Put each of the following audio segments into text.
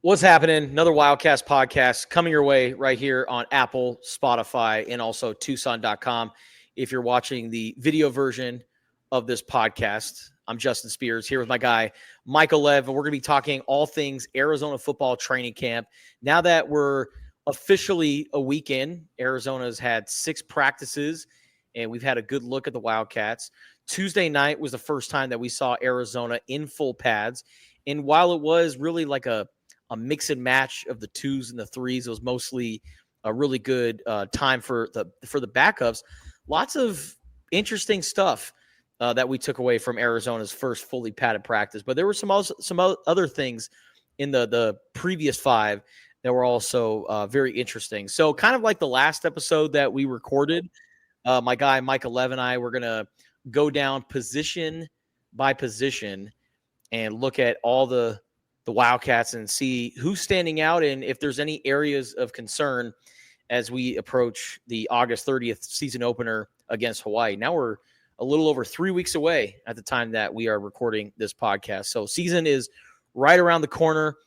What's happening? Another Wildcast podcast coming your way right here on Apple, Spotify, and also Tucson.com. If you're watching the video version of this podcast, I'm Justin Spears here with my guy, Michael Lev, and we're going to be talking all things Arizona football training camp. Now that we're officially a week in, Arizona's had 6 practices, and we've had a good look at the Wildcats. Tuesday night was the first time that we saw Arizona in full pads. And while it was really like a mix and match of the 2s and the 3s. It was mostly a really good time for the backups. Lots of interesting stuff that we took away from Arizona's first fully padded practice. But there were some other things in the previous 5 that were also very interesting. So kind of like the last episode that we recorded, my guy Michael Lev and I were going to go down position by position and look at all the Wildcats and see who's standing out and if there's any areas of concern as we approach the August 30th season opener against Hawaii. Now we're a little over 3 weeks away at the time that we are recording this podcast. So season is right around the corner.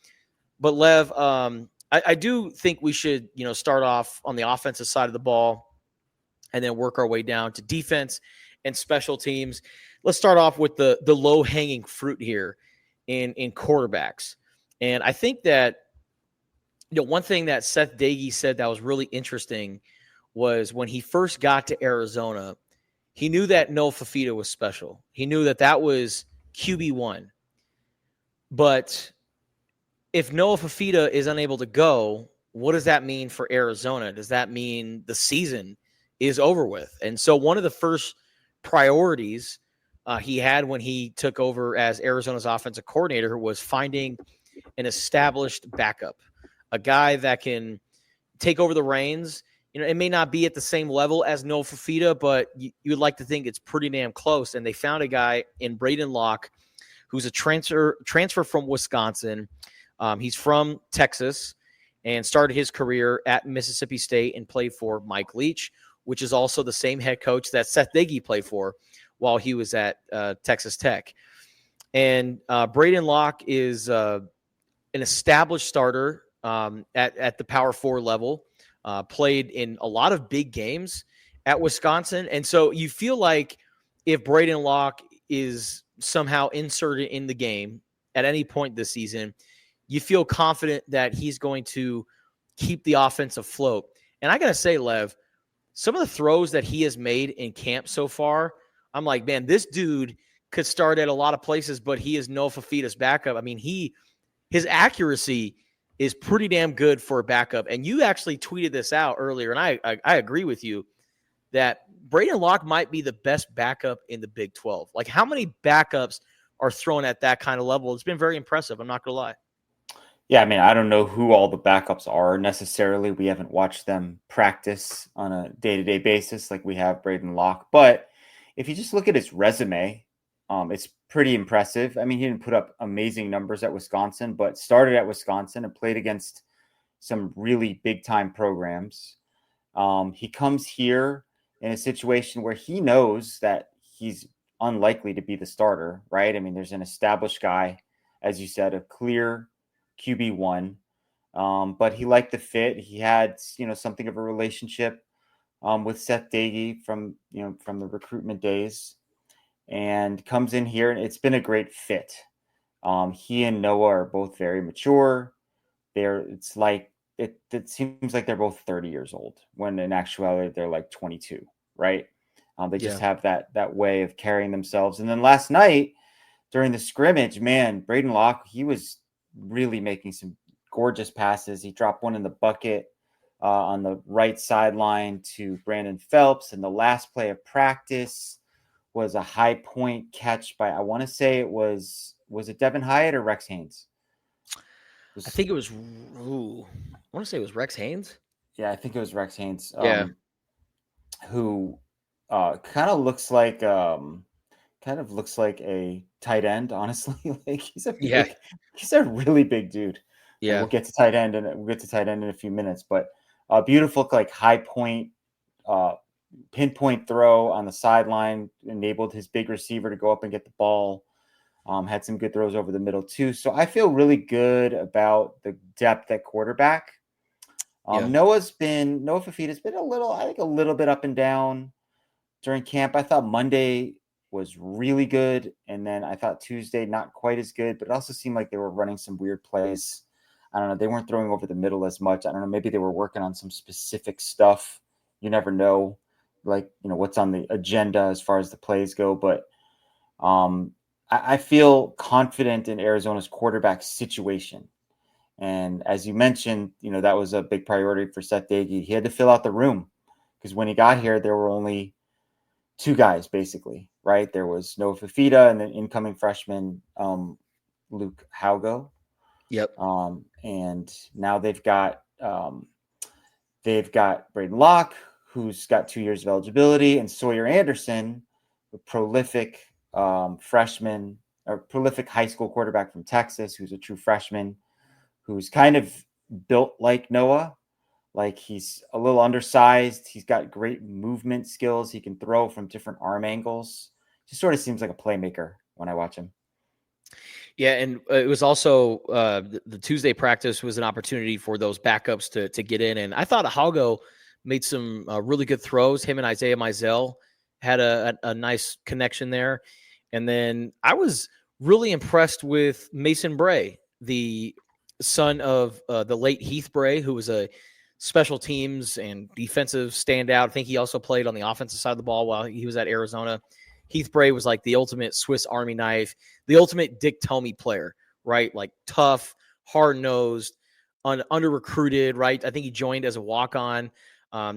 But Lev, I do think we should, start off on the offensive side of the ball and then work our way down to defense and special teams. Let's start off with the low-hanging fruit here in quarterbacks. And I think that, one thing that Seth Dagey said that was really interesting was when he first got to Arizona, he knew that Noah Fafita was special. He knew that was QB1. But if Noah Fafita is unable to go, what does that mean for Arizona? Does that mean the season is over with? And so one of the first priorities he had when he took over as Arizona's offensive coordinator was finding an established backup, a guy that can take over the reins. It may not be at the same level as Noah Fafita, but you would like to think it's pretty damn close. And they found a guy in Braden Locke, who's a transfer from Wisconsin. He's from Texas and started his career at Mississippi State and played for Mike Leach, which is also the same head coach that Seth Dagey played for while he was at Texas Tech. And Braden Locke is an established starter at the Power 4 level, played in a lot of big games at Wisconsin. And so you feel like if Braden Locke is somehow inserted in the game at any point this season, you feel confident that he's going to keep the offense afloat. And I got to say, Lev, some of the throws that he has made in camp so far, I'm like, man, this dude could start at a lot of places, but he is Noah Fafita's backup. I mean, his accuracy is pretty damn good for a backup. And you actually tweeted this out earlier, and I agree with you that Braden Locke might be the best backup in the Big 12. Like, how many backups are thrown at that kind of level? It's been very impressive. I'm not going to lie. Yeah, I mean, I don't know who all the backups are necessarily. We haven't watched them practice on a day-to-day basis like we have Braden Locke. But if you just look at his resume, it's pretty impressive. I mean, he didn't put up amazing numbers at Wisconsin, but started at Wisconsin and played against some really big-time programs. He comes here in a situation where he knows that he's unlikely to be the starter, right? I mean, there's an established guy, as you said, a clear QB1, but he liked the fit. He had, something of a relationship with Seth Dagey from the recruitment days, and comes in here, and it's been a great fit. He and Noah are both very mature. It seems like they're both 30 years old when in actuality they're like 22, right? They just have that way of carrying themselves. And then last night during the scrimmage, man, Braden Locke, he was really making some gorgeous passes. He dropped one in the bucket on the right sideline to Brandon Phelps. And the last play of practice was a high point catch by, I want to say was it Devin Hyatt or Rex Haynes? I think it was, I want to say it was Rex Haynes. Yeah, I think it was Rex Haynes. Yeah. Who kind of looks like a tight end, honestly. Like he's a really big dude. Yeah. We'll get to tight end in a few minutes, but a beautiful like high point pinpoint throw on the sideline enabled his big receiver to go up and get the ball. Had some good throws over the middle too. So I feel really good about the depth at quarterback. Yeah. Noah Fafita's been a little bit up and down during camp. I thought Monday was really good, and then I thought Tuesday not quite as good, but it also seemed like they were running some weird plays. I don't know. They weren't throwing over the middle as much. I don't know. Maybe they were working on some specific stuff. You never know, like, what's on the agenda as far as the plays go. But I feel confident in Arizona's quarterback situation. And as you mentioned, that was a big priority for Seth Dagey. He had to fill out the room because when he got here, there were only two guys, basically, right? There was Noah Fafita and then incoming freshman Luke Haugo. Yep. And now they've got Braden Locke, who's got 2 years of eligibility, and Sawyer Anderson, a prolific freshman or prolific high school quarterback from Texas, who's a true freshman, who's kind of built like Noah. Like, he's a little undersized. He's got great movement skills. He can throw from different arm angles. Just sort of seems like a playmaker when I watch him. Yeah, and it was also the Tuesday practice was an opportunity for those backups to get in. And I thought Hago made some really good throws. Him and Isaiah Mizell had a nice connection there. And then I was really impressed with Mason Bray, the son of the late Heath Bray, who was a special teams and defensive standout. I think he also played on the offensive side of the ball while he was at Arizona. Heath Bray was like the ultimate Swiss Army knife, the ultimate Dick Tomey player, right? Like tough, hard-nosed, under-recruited, right? I think he joined as a walk-on.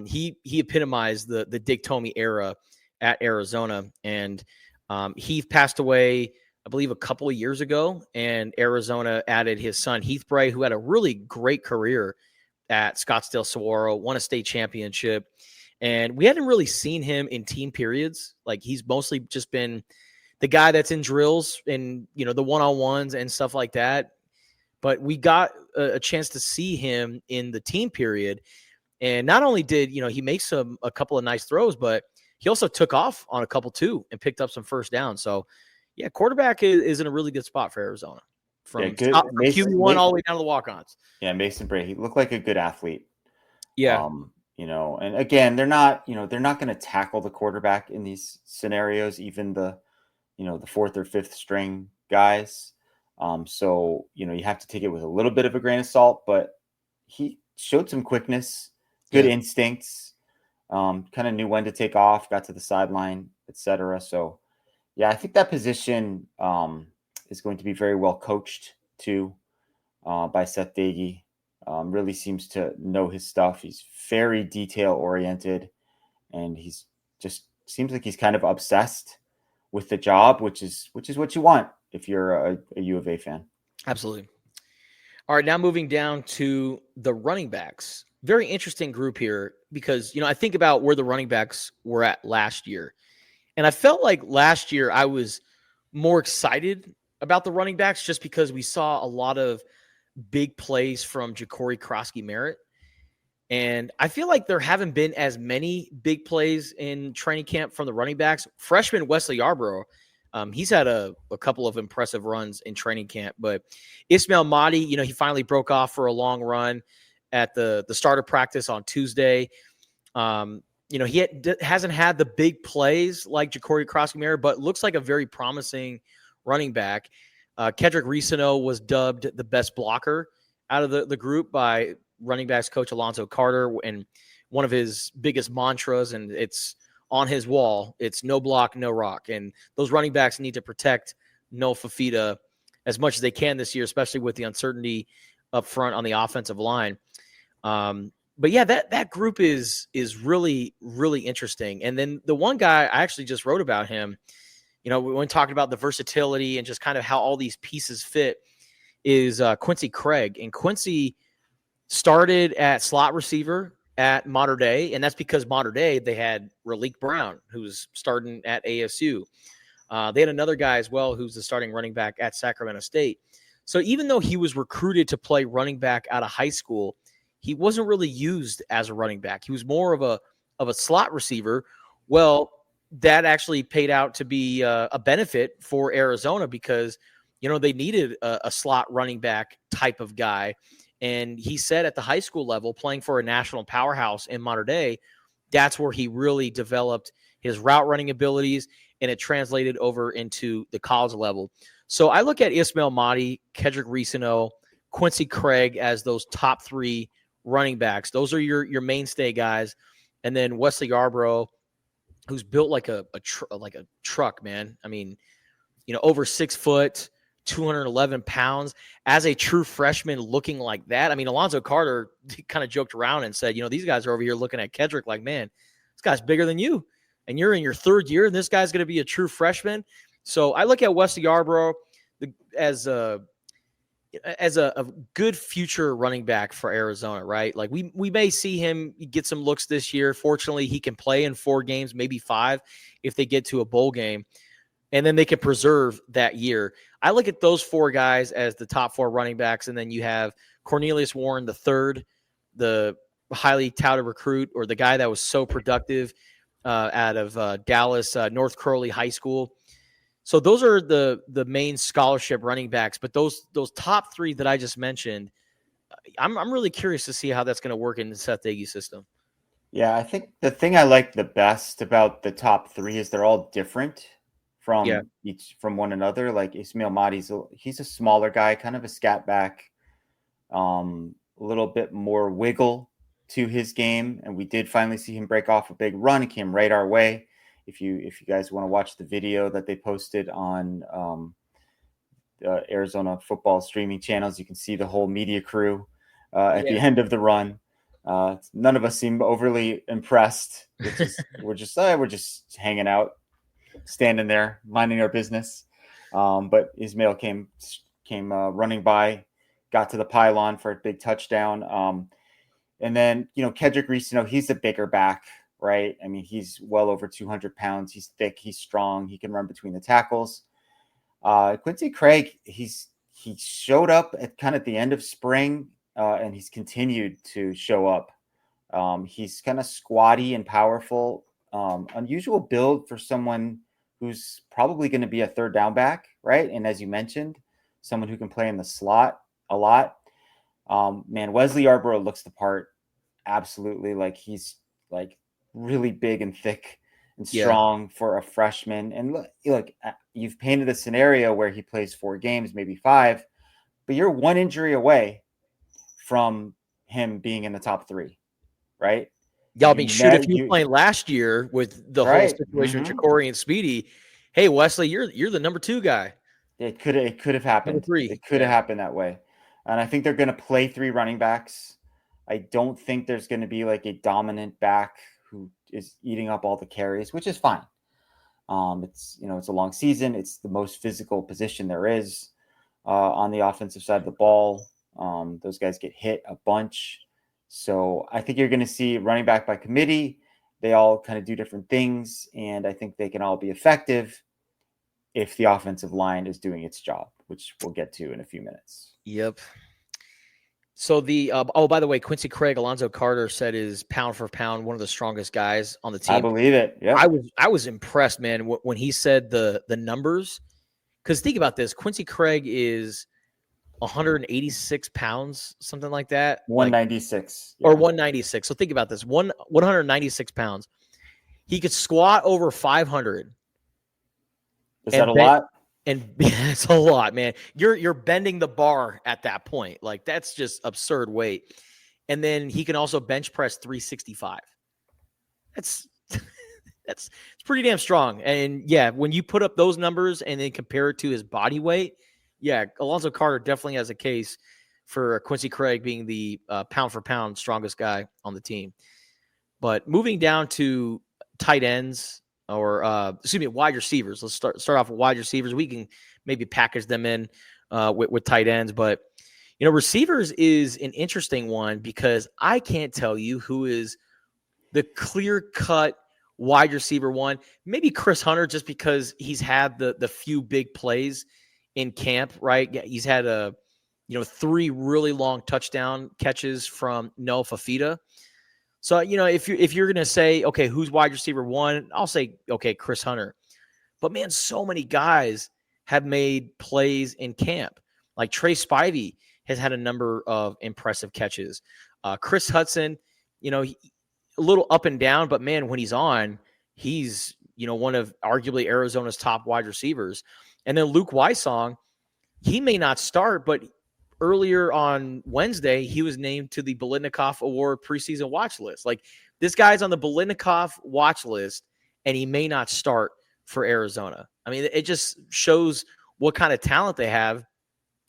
He epitomized the Dick Tomey era at Arizona. And Heath passed away, I believe, a couple of years ago, and Arizona added his son, Heath Bray, who had a really great career at Scottsdale Saguaro, won a state championship. And we hadn't really seen him in team periods. Like, he's mostly just been the guy that's in drills and, the one-on-ones and stuff like that. But we got a chance to see him in the team period. And not only did, he make a couple of nice throws, but he also took off on a couple too and picked up some first down. So, yeah, quarterback is in a really good spot for Arizona. From QB1 all the way down to the walk-ons. Yeah, Mason Bray, he looked like a good athlete. Yeah. And again, they're not going to tackle the quarterback in these scenarios, even the fourth or fifth string guys. So, you have to take it with a little bit of a grain of salt, but he showed some quickness, good instincts, kind of knew when to take off, got to the sideline, etc. So, yeah, I think that position is going to be very well coached too by Seth Dagey. Really seems to know his stuff. He's very detail oriented, and he's just seems like he's kind of obsessed with the job, which is what you want if you're a U of A fan. Absolutely. All right, now moving down to the running backs. Very interesting group here because, I think about where the running backs were at last year. And I felt like last year I was more excited about the running backs just because we saw a lot of big plays from Ja'Cory Krosky-Merritt. And I feel like there haven't been as many big plays in training camp from the running backs. Freshman Wesley Yarbrough, he's had a couple of impressive runs in training camp. But Ismail Mahdi, he finally broke off for a long run at the start of practice on Tuesday. He hasn't had the big plays like Ja'Cory Krosky-Merritt, but looks like a very promising running back. Kedrick Risano was dubbed the best blocker out of the group by running backs coach Alonzo Carter, and one of his biggest mantras, and it's on his wall, it's no block, no rock. And those running backs need to protect Noah Fafita as much as they can this year, especially with the uncertainty up front on the offensive line. But yeah, that group is really, really interesting. And then the one guy, I actually just wrote about him, when talking about the versatility and just kind of how all these pieces fit, is Quincy Craig. And Quincy started at slot receiver at Mater Dei, and that's because Mater Dei, they had Raleek Brown, who's starting at ASU. They had another guy as well who's the starting running back at Sacramento State. So even though he was recruited to play running back out of high school, he wasn't really used as a running back. He was more of a slot receiver. Well, that actually paid out to be a benefit for Arizona because, they needed a slot running back type of guy. And he said at the high school level, playing for a national powerhouse in modern day, that's where he really developed his route running abilities, and it translated over into the college level. So I look at Ismail Mahdi, Kedrick Reesino, Quincy Craig as those top three running backs. Those are your mainstay guys. And then Wesley Yarbrough, who's built like a truck, man. I mean, over 6 foot, 211 pounds as a true freshman looking like that. I mean, Alonzo Carter kind of joked around and said, these guys are over here looking at Kedrick like, man, this guy's bigger than you. And you're in your third year and this guy's going to be a true freshman. So I look at Wesley Yarbrough as a good future running back for Arizona, right? Like we may see him get some looks this year. Fortunately, he can play in 4 games, maybe 5 if they get to a bowl game, and then they can preserve that year. I look at those 4 guys as the top 4 running backs, and then you have Cornelius Warren the third, the highly touted recruit, or the guy that was so productive out of Dallas, North Crowley High School. So those are the main scholarship running backs, but those top 3 that I just mentioned, I'm really curious to see how that's going to work in the Seth Doege's system. Yeah, I think the thing I like the best about the top 3 is they're all different from one another. Like Ismail Mahdi's, he's a smaller guy, kind of a scat back, a little bit more wiggle to his game, and we did finally see him break off a big run. It came right our way. If you guys want to watch the video that they posted on Arizona football streaming channels, you can see the whole media crew at the end of the run. None of us seem overly impressed. We're just hanging out, standing there, minding our business. But Ismail came running by, got to the pylon for a big touchdown. And then, Kedrick Reesino, he's a bigger back, right? I mean, he's well over 200 pounds. He's thick. He's strong. He can run between the tackles. Quincy Craig, he showed up at kind of the end of spring, and he's continued to show up. He's kind of squatty and powerful. Unusual build for someone who's probably going to be a third down back, right? And as you mentioned, someone who can play in the slot a lot. Man, Wesley Yarbrough looks the part. Absolutely. Like he's like really big and thick and strong for a freshman. And look, you've painted a scenario where he plays 4 games, maybe 5, but you're 1 injury away from him being in the top 3, right? Yeah, I mean, if you were playing last year with the whole situation with Ja'Cory and Speedy, hey, Wesley, you're the number 2 guy. It could have happened. It could have happened that way. And I think they're going to play 3 running backs. I don't think there's going to be like a dominant back who is eating up all the carries, which is fine. It's a long season. It's the most physical position there is on the offensive side of the ball. Those guys get hit a bunch. So I think you're going to see running back by committee. They all kind of do different things, and I think they can all be effective if the offensive line is doing its job, which we'll get to in a few minutes. Yep. So by the way, Quincy Craig, Alonzo Carter said is pound for pound one of the strongest guys on the team. I believe it. Yeah. I was impressed, man, when he said the numbers. Because think about this, Quincy Craig is 186 pounds, something like that. 196. Or 196. So think about this, 196 pounds. He could squat over 500. Is that a lot? And it's a lot, man. You're bending the bar at that point. Like, that's just absurd weight. And then he can also bench press 365. It's pretty damn strong. And yeah, when you put up those numbers and then compare it to his body weight, yeah, Alonzo Carter definitely has a case for Quincy Craig being the pound for pound strongest guy on the team. But moving down to tight ends, or wide receivers. Let's start off with wide receivers. We can maybe package them in with tight ends, but receivers is an interesting one because I can't tell you who is the clear-cut wide receiver one. Maybe Chris Hunter, just because he's had the few big plays in camp, right? He's had 3 really long touchdown catches from Noah Fafita. So, if you're going to say, okay, who's wide receiver one, I'll say, okay, Chris Hunter. But man, so many guys have made plays in camp. Like Trey Spivey has had a number of impressive catches. Chris Hudson, a little up and down, but man, when he's on, he's, one of arguably Arizona's top wide receivers. And then Luke Wysong, he may not start, but earlier on Wednesday, he was named to the Bolitnikoff Award preseason watch list. Like, this guy's on the Bolitnikoff watch list, and he may not start for Arizona. I mean, it just shows what kind of talent they have.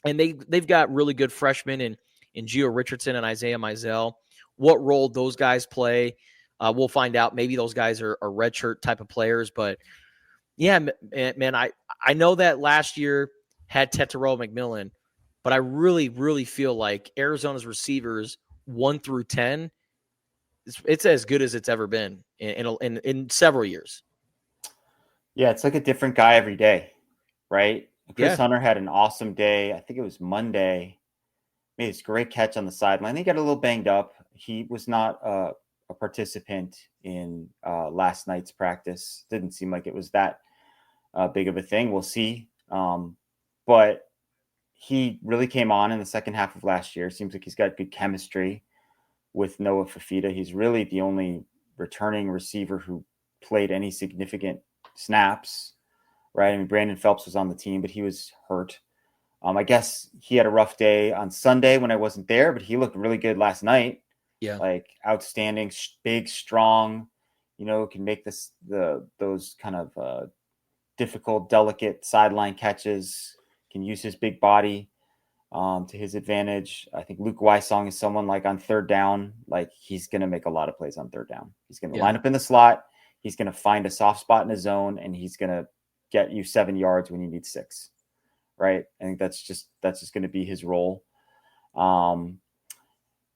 And they've got really good freshmen in Gio Richardson and Isaiah Mizell. What role those guys play, we'll find out. Maybe those guys are redshirt type of players. But, yeah, man, I know that last year had Tetairoa McMillan, but I really, really feel like Arizona's receivers 1 through 10, it's as good as it's ever been in several years. Yeah, it's like a different guy every day, right? Chris Yeah. Hunter had an awesome day. I think it was Monday. Made this great catch on the sideline. He got a little banged up. He was not a participant in last night's practice. Didn't seem like it was that big of a thing. We'll see. But he really came on in the second half of last year. Seems like he's got good chemistry with Noah Fafita. He's really the only returning receiver who played any significant snaps, right? I mean, Brandon Phelps was on the team, but he was hurt. I guess he had a rough day on Sunday when I wasn't there, but he looked really good last night. Yeah. Like outstanding, big, strong, can make those kind of difficult, delicate sideline catches, can use his big body to his advantage. I think Luke Wysong is someone like on third down, like he's going to make a lot of plays on third down. He's going to line up in the slot. He's going to find a soft spot in his zone, and he's going to get you 7 yards when you need 6. Right. I think that's just going to be his role. And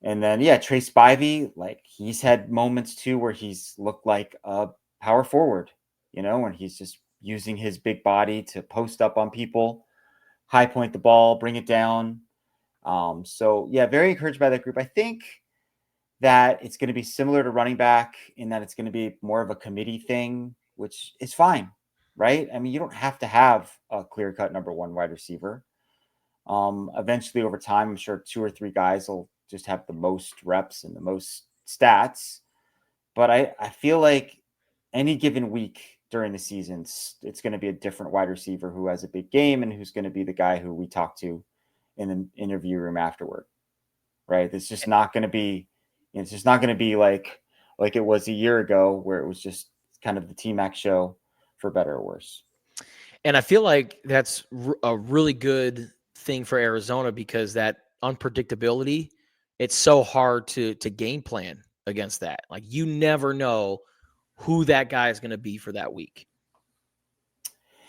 then, Trey Spivey, like he's had moments too where he's looked like a power forward, when he's just using his big body to post up on people, high point the ball, bring it down. Very encouraged by that group. I think that it's going to be similar to running back in that it's going to be more of a committee thing, which is fine. Right? I mean, you don't have to have a clear-cut number one wide receiver. Eventually, over time, I'm sure 2 or 3 guys will just have the most reps and the most stats. But I feel like any given week during the season, it's going to be a different wide receiver who has a big game and who's going to be the guy who we talk to in the interview room afterward. Right? It's just not going to be. It's just not going to be like it was a year ago where it was just kind of the T-Mac show, for better or worse. And I feel like that's a really good thing for Arizona because that unpredictability, it's so hard to game plan against that. Like you never know who that guy is going to be for that week.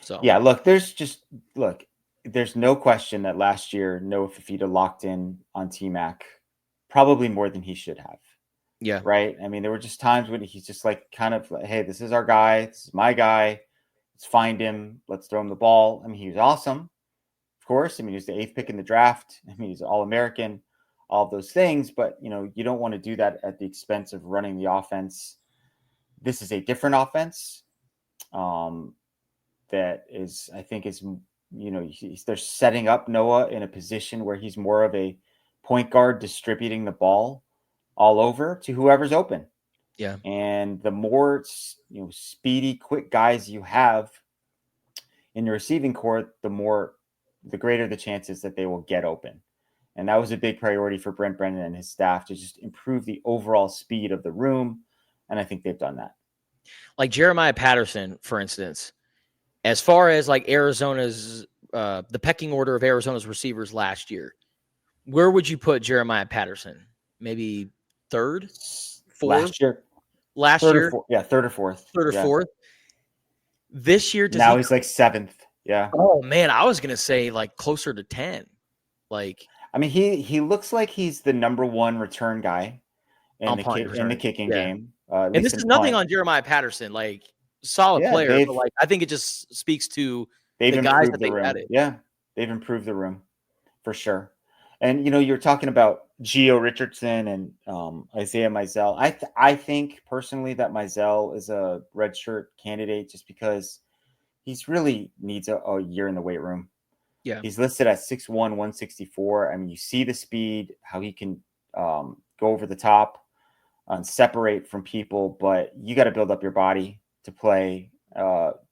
So yeah, there's no question that last year Noah Fafita locked in on T-Mac probably more than he should have. Yeah. Right. I mean, there were just times when he's just like kind of like, hey, this is our guy. This is my guy. Let's find him. Let's throw him the ball. I mean, he was awesome. Of course. I mean, he was the 8th pick in the draft. I mean, he's All-American, all of those things. But, you don't want to do that at the expense of running the offense. This is a different offense that is, I think is, they're setting up Noah in a position where he's more of a point guard distributing the ball all over to whoever's open. Yeah. And the more, speedy, quick guys you have in your receiving corps, the greater the chances that they will get open. And that was a big priority for Brent Brennan and his staff to just improve the overall speed of the room. And I think they've done that. Like Jeremiah Patterson, for instance, as far as like Arizona's, the pecking order of Arizona's receivers last year, where would you put Jeremiah Patterson? Maybe 3rd, 4th? Last year? Third or fourth. Third or fourth. This year, now he's like 7th. Yeah. Oh man, I was gonna say like closer to 10. Like, I mean, he looks like he's the number 1 return guy in the kicking game. And this is nothing on Jeremiah Patterson. Like, solid player, but like I think it just speaks to the guys that they've added. Yeah, they've improved the room for sure. And you're talking about Gio Richardson and Isaiah Mizell. I think personally that Mizell is a redshirt candidate just because he's really needs a year in the weight room. Yeah. He's listed at 6'1", 164. I mean, you see the speed, how he can go over the top and separate from people, but you got to build up your body to play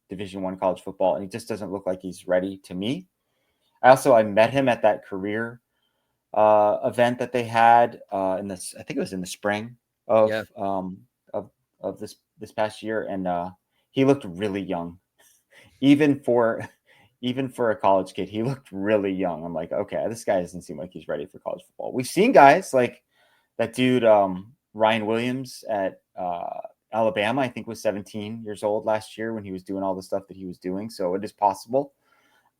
Division I college football, and he just doesn't look like he's ready to me. I met him at that career event that they had in this. I think it was in the spring of Yeah. Of this past year, and he looked really young, even for a college kid. He looked really young. I'm like, okay, this guy doesn't seem like he's ready for college football. We've seen guys like that dude Ryan Williams at Alabama. I think was 17 years old last year when he was doing all the stuff that he was doing. So it is possible.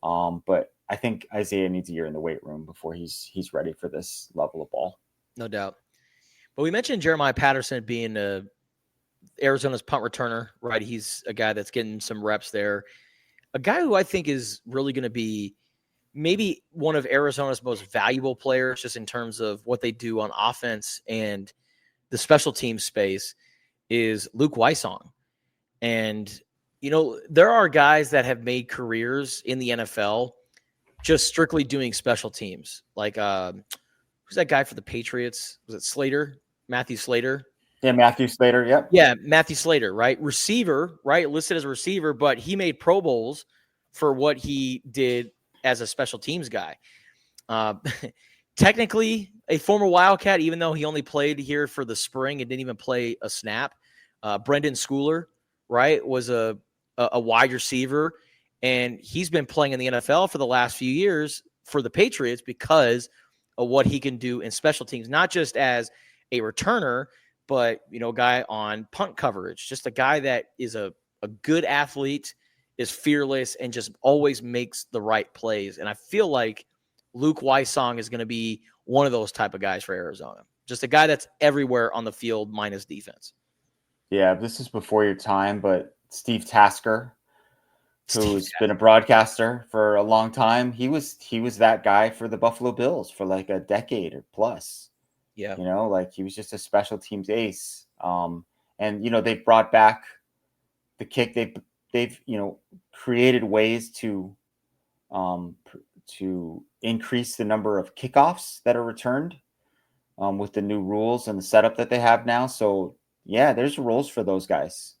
But I think Isaiah needs a year in the weight room before he's ready for this level of ball. No doubt. But we mentioned Jeremiah Patterson being Arizona's punt returner, right? He's a guy that's getting some reps there. A guy who I think is really going to be maybe one of Arizona's most valuable players just in terms of what they do on offense and the special team space is Luke Wysong. And, there are guys that have made careers in the NFL just strictly doing special teams. Like, who's that guy for the Patriots? Was it Slater? Matthew Slater? Yeah, Matthew Slater. Yep. Yeah, Matthew Slater, right? Receiver, right? Listed as a receiver, but he made Pro Bowls for what he did as a special teams guy. Technically a former Wildcat, even though he only played here for the spring and didn't even play a snap. Brendan Schooler, right, was a wide receiver, and he's been playing in the NFL for the last few years for the Patriots because of what he can do in special teams, not just as a returner, but, a guy on punt coverage, just a guy that is a good athlete, is fearless, and just always makes the right plays. And I feel like Luke Wysong is going to be one of those type of guys for Arizona. Just a guy that's everywhere on the field minus defense. Yeah, this is before your time, but Steve Tasker, who's been a broadcaster for a long time, he was that guy for the Buffalo Bills for like a decade or plus. Yeah. Like he was just a special teams ace. And they've brought back the kick. They've created ways to increase the number of kickoffs that are returned with the new rules and the setup that they have now. So yeah, there's rules for those guys.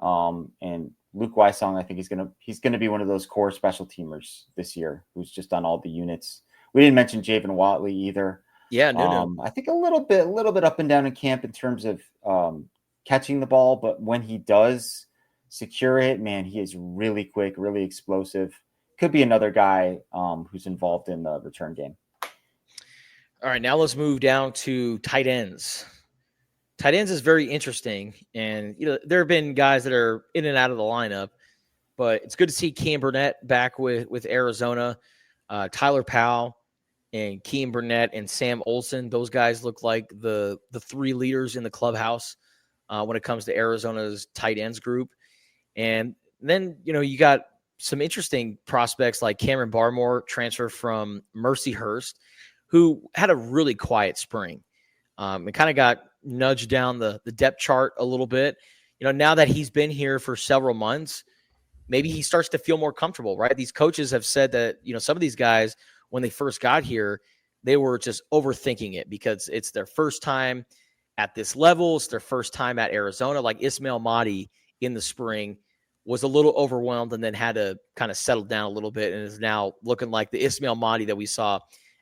And Luke Wysong, I think he's gonna be one of those core special teamers this year, who's just on all the units. We didn't mention Javen Watley either. Yeah, no. I think a little bit up and down in camp in terms of catching the ball, but when he does secure it, man, he is really quick, really explosive. Could be another guy who's involved in the return game. All right, now let's move down to tight ends. Tight ends is very interesting, and there have been guys that are in and out of the lineup, but it's good to see Cam Burnett back with Arizona. Tyler Powell and Keem Burnett and Sam Olsen, those guys look like the three leaders in the clubhouse when it comes to Arizona's tight ends group. And then, you got some interesting prospects like Cameron Barmore, transfer from Mercyhurst, who had a really quiet spring. And kind of got nudged down the depth chart a little bit. Now that he's been here for several months, maybe he starts to feel more comfortable, right? These coaches have said that, some of these guys, when they first got here, they were just overthinking it because it's their first time at this level. It's their first time at Arizona. Like Ismail Mahdi in the spring was a little overwhelmed and then had to kind of settle down a little bit and is now looking like the Ismail Mahdi that we saw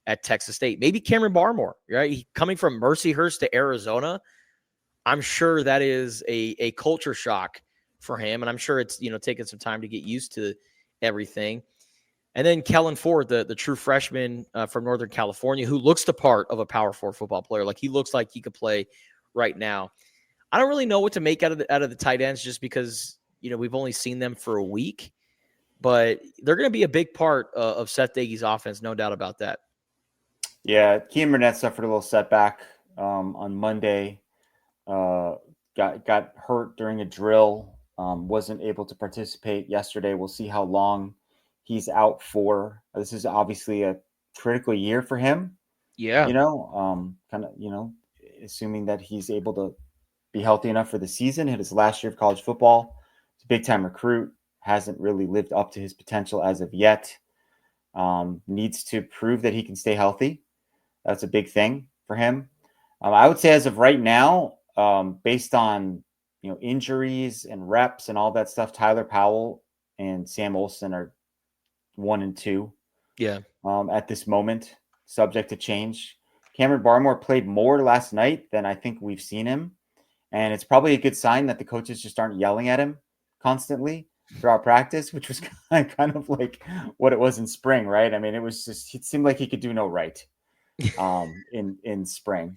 at Texas State. Maybe Cameron Barmore, right? Coming from Mercyhurst to Arizona, I'm sure that is a culture shock for him. And I'm sure it's, taking some time to get used to everything. And then Kellen Ford, the true freshman from Northern California, who looks the part of a Power 4 football player. Like he looks like he could play right now. I don't really know what to make out of the tight ends just because, we've only seen them for a week. But they're going to be a big part of Seth Daigie's offense, no doubt about that. Yeah, Keem Burnett suffered a little setback on Monday. Got hurt during a drill. Wasn't able to participate yesterday. We'll see how long he's out for. This is obviously a critical year for him. Yeah. Kind of, assuming that he's able to be healthy enough for the season, hit his last year of college football. He's a big time recruit, hasn't really lived up to his potential as of yet. Needs to prove that he can stay healthy. That's a big thing for him. I would say as of right now, based on injuries and reps and all that stuff, Tyler Powell and Sam Olsen are 1 and 2 Yeah. at this moment, subject to change. Cameron Barmore played more last night than I think we've seen him. And it's probably a good sign that the coaches just aren't yelling at him constantly throughout practice, which was kind of like what it was in spring, right? I mean, it seemed like he could do no right in spring.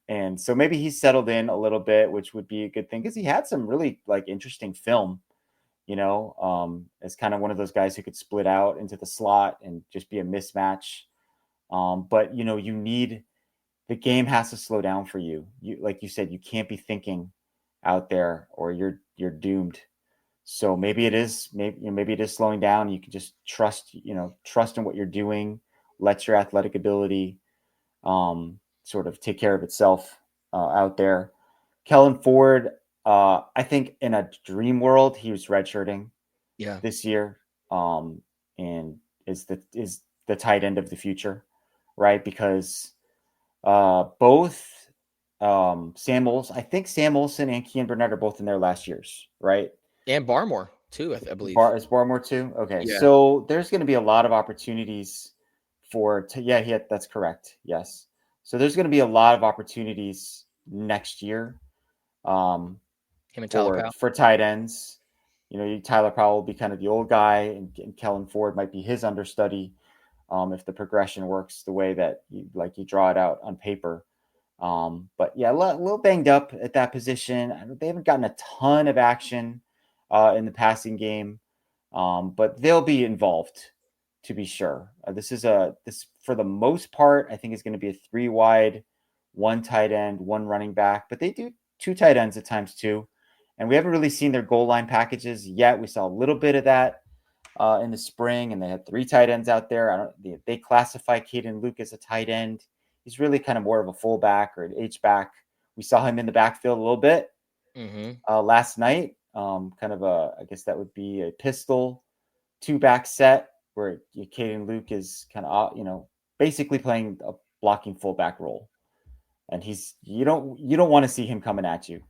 And so maybe he's settled in a little bit, which would be a good thing because he had some really like interesting film, as kind of one of those guys who could split out into the slot and just be a mismatch. But the game has to slow down for you. Like you said, you can't be thinking out there or you're doomed. So maybe it is slowing down. You can just trust in what you're doing, let your athletic ability sort of take care of itself out there. Kellen Ford, I think in a dream world, he was redshirting this year, and is the tight end of the future, right? Because both I think Sam Olsen and Kean Burnett are both in their last years, right? And Barmore too, I believe. Is Barmore too? Okay, Yeah. so there's going to be a lot of opportunities that's correct. Yes, so there's going to be a lot of opportunities next year, Him and Tyler Powell. for tight ends. Tyler Powell will be kind of the old guy, and Kellen Ford might be his understudy, if the progression works the way that you draw it out on paper. But yeah, a little banged up at that position. They haven't gotten a ton of action in the passing game, but they'll be involved to be sure. This for the most part, I think is going to be a 3 wide, 1 tight end, 1 running back, but they do 2 tight ends at times too. And we haven't really seen their goal line packages yet. We saw a little bit of that in the spring, and they had 3 tight ends out there. They classify Caden Luke as a tight end. He's really kind of more of a fullback or an H-back. We saw him in the backfield a little bit last night. I guess that would be a pistol 2-back set where Caden Luke is kind of, basically playing a blocking fullback role. And you don't want to see him coming at you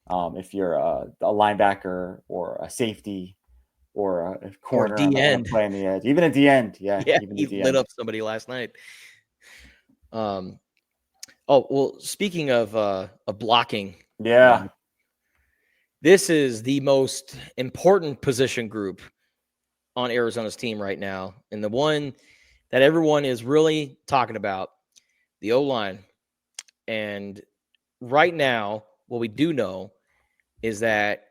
if you're a linebacker or a safety or a corner or D on a play on the edge, even a D end. Yeah, even he lit up somebody last night. Oh well, speaking of blocking, this is the most important position group on Arizona's team right now, and the one that everyone is really talking about, the O-line. And right now, what we do know is that,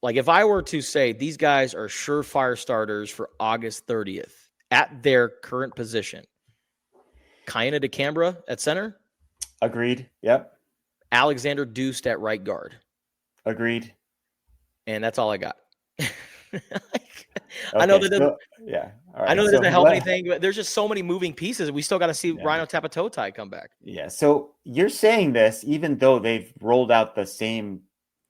like, if I were to say these guys are surefire starters for August 30th at their current position, Kaina DeCambra at center. Agreed. Yep. Alexander Deuced at right guard. Agreed. And that's all I got. I know that doesn't. Yeah. All right. I know that doesn't help anything, but there's just so many moving pieces. We still got to see Rhino Tapatotai come back. Yeah. So you're saying this even though they've rolled out the same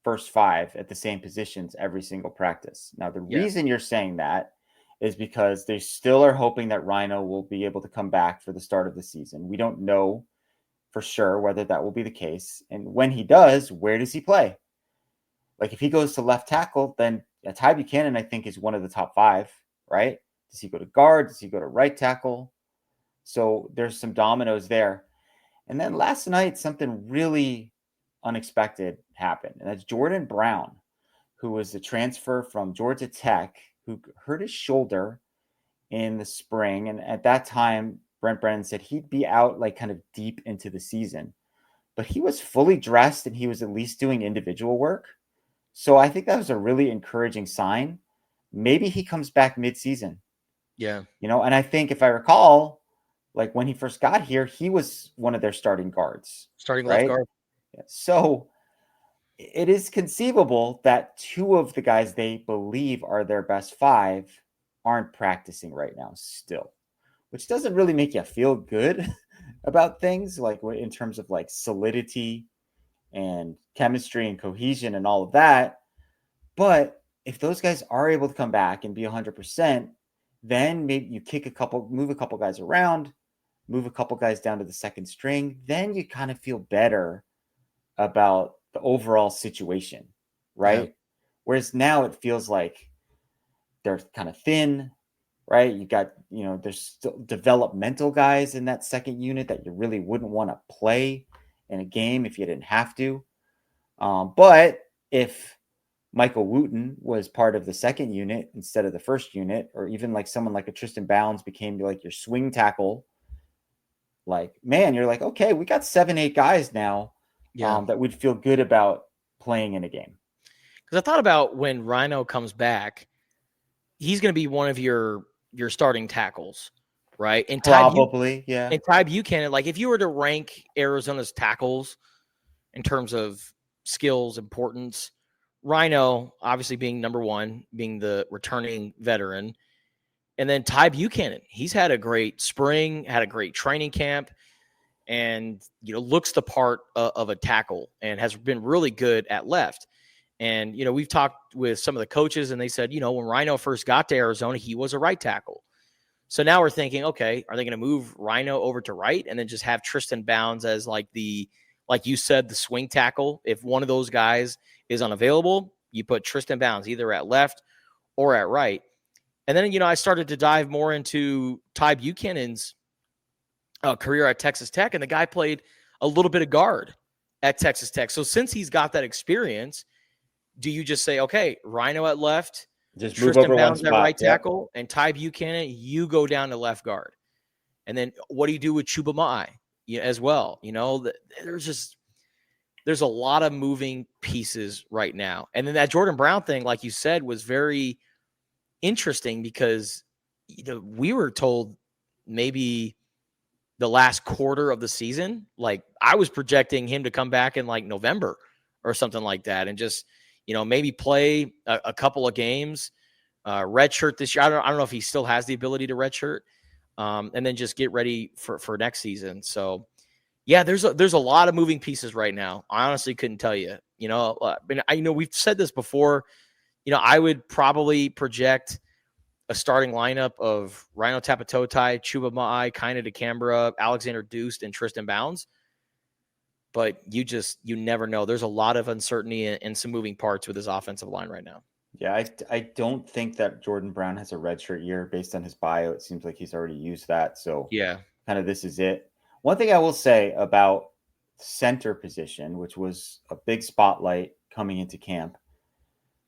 first 5 at the same positions every single practice. Now, the reason you're saying that is because they still are hoping that Rhino will be able to come back for the start of the season. We don't know for sure whether that will be the case. And when he does, where does he play? Like if he goes to left tackle, then Ty Buchanan, I think, is one of the top 5, right? Does he go to guard? Does he go to right tackle? So there's some dominoes there. And then last night, something really unexpected happened. And that's Jordan Brown, who was a transfer from Georgia Tech, who hurt his shoulder in the spring. And at that time, Brent Brennan said he'd be out like kind of deep into the season. But he was fully dressed and he was at least doing individual work. So I think that was a really encouraging sign. Maybe he comes back mid-season. Yeah. And I think if I recall, like when he first got here, he was one of their starting guards. Starting left guard. Yeah. So it is conceivable that 2 of the guys they believe are their best 5 aren't practicing right now still, which doesn't really make you feel good about things, like in terms of like solidity and chemistry and cohesion and all of that. But if those guys are able to come back and be 100%, then maybe you move a couple guys around, move a couple guys down to the second string, then you kind of feel better about the overall situation, Yeah. right? Whereas now it feels like they're kind of thin, right? You got, there's still developmental guys in that second unit that you really wouldn't want to play in a game if you didn't have to. But if Michael Wooten was part of the second unit instead of the first unit, or even like someone like a Tristan Bounds became like your swing tackle, like, man, you're like, okay, we got 7-8 guys now Yeah. that would feel good about playing in a game. Because I thought about when Rhino comes back, he's going to be one of your starting tackles, right? And Probably, yeah. And Ty Buchanan, like if you were to rank Arizona's tackles in terms of skills, importance, Rhino obviously being number one, being the returning veteran. And then Ty Buchanan, he's had a great spring, had a great training camp, and looks the part of a tackle and has been really good at left. And we've talked with some of the coaches, and they said, when Rhino first got to Arizona, he was a right tackle. So now we're thinking, okay, are they going to move Rhino over to right and then just have Tristan Bounds as like you said, the swing tackle? If one of those guys is unavailable, you put Tristan Bounds either at left or at right. And then, I started to dive more into Ty Buchanan's career at Texas Tech, and the guy played a little bit of guard at Texas Tech. So since he's got that experience, do you just say, okay, Rhino at left, just move Tristan over Bounds one at spot, right tackle, and Ty Buchanan, you go down to left guard. And then what do you do with Chuba Mai as well? There's a lot of moving pieces right now. And then that Jordan Brown thing, like you said, was very interesting because we were told maybe the last quarter of the season. Like I was projecting him to come back in like November or something like that, and just maybe play a couple of games, redshirt this year. I don't know if he still has the ability to redshirt, and then just get ready for next season. So yeah, there's a lot of moving pieces right now. I honestly couldn't tell you. We've said this before. I would probably project a starting lineup of Rhino Tapatotai, Chuba Mai, Kaina DeCambra, Alexander Deuce, and Tristan Bounds. But you never know. There's a lot of uncertainty and some moving parts with his offensive line right now. Yeah, I don't think that Jordan Brown has a redshirt year based on his bio. It seems like he's already used that. So yeah, kind of this is it. One thing I will say about center position, which was a big spotlight coming into camp,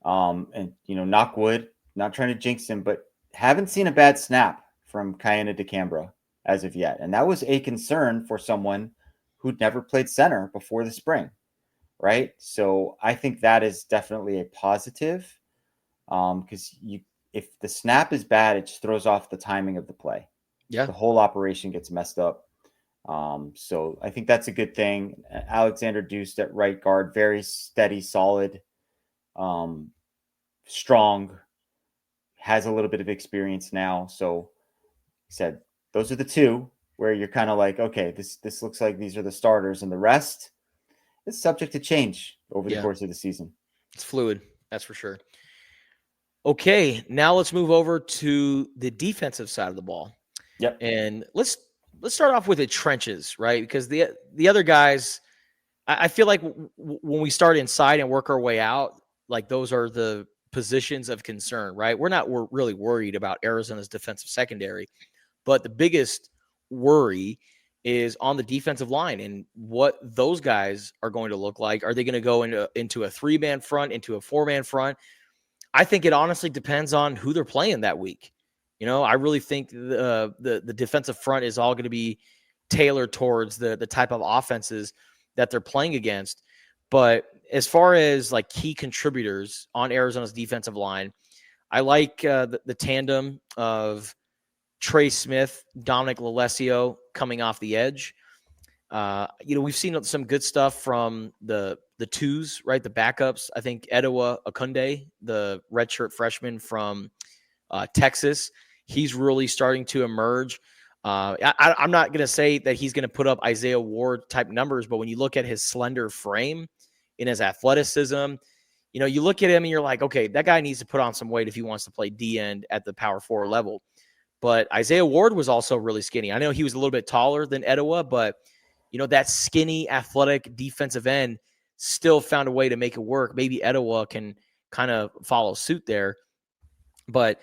and knock wood, not trying to jinx him, but haven't seen a bad snap from Kaina DeCambra as of yet. And that was a concern for someone who'd never played center before the spring, right? So I think that is definitely a positive, because if the snap is bad, it just throws off the timing of the play. Yeah, the whole operation gets messed up. So I think that's a good thing. Alexander Deuce at right guard, very steady, solid, strong, has a little bit of experience now. So he said those are the two where you're kind of like, okay, this looks like these are the starters, and the rest is subject to change over the course of the season. It's fluid, that's for sure. Okay, now let's move over to the defensive side of the ball. Yep. And let's start off with the trenches, right? Because the other guys, I feel like when we start inside and work our way out, like those are the positions of concern, right? We're really worried about Arizona's defensive secondary, but the biggest worry is on the defensive line and what those guys are going to look like. Are they going to go into a 3-man front, into a 4-man front? I think it honestly depends on who they're playing that week. I really think the defensive front is all going to be tailored towards the type of offenses that they're playing against. But as far as like key contributors on Arizona's defensive line, I like the tandem of Trey Smith, Dominic Lalesio coming off the edge. We've seen some good stuff from the twos, right? The backups. I think Edowa Akunde, the redshirt freshman from Texas, he's really starting to emerge. I'm not going to say that he's going to put up Isaiah Ward type numbers, but when you look at his slender frame and his athleticism, you look at him and you're like, okay, that guy needs to put on some weight if he wants to play D end at the power forward level. But Isaiah Ward was also really skinny. I know he was a little bit taller than Etowah, but that skinny, athletic defensive end still found a way to make it work. Maybe Etowah can kind of follow suit there. But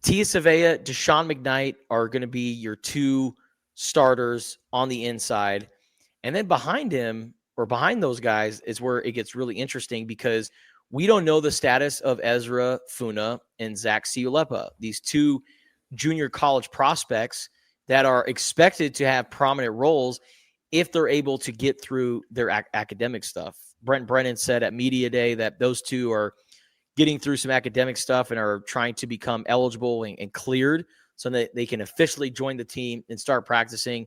Tia Savea, Deshaun McKnight are going to be your two starters on the inside. And then behind him, or behind those guys, is where it gets really interesting because we don't know the status of Ezra Funa and Zach Siulepa, these two junior college prospects that are expected to have prominent roles if they're able to get through their academic stuff. Brent Brennan said at Media Day that those two are getting through some academic stuff and are trying to become eligible and cleared so that they can officially join the team and start practicing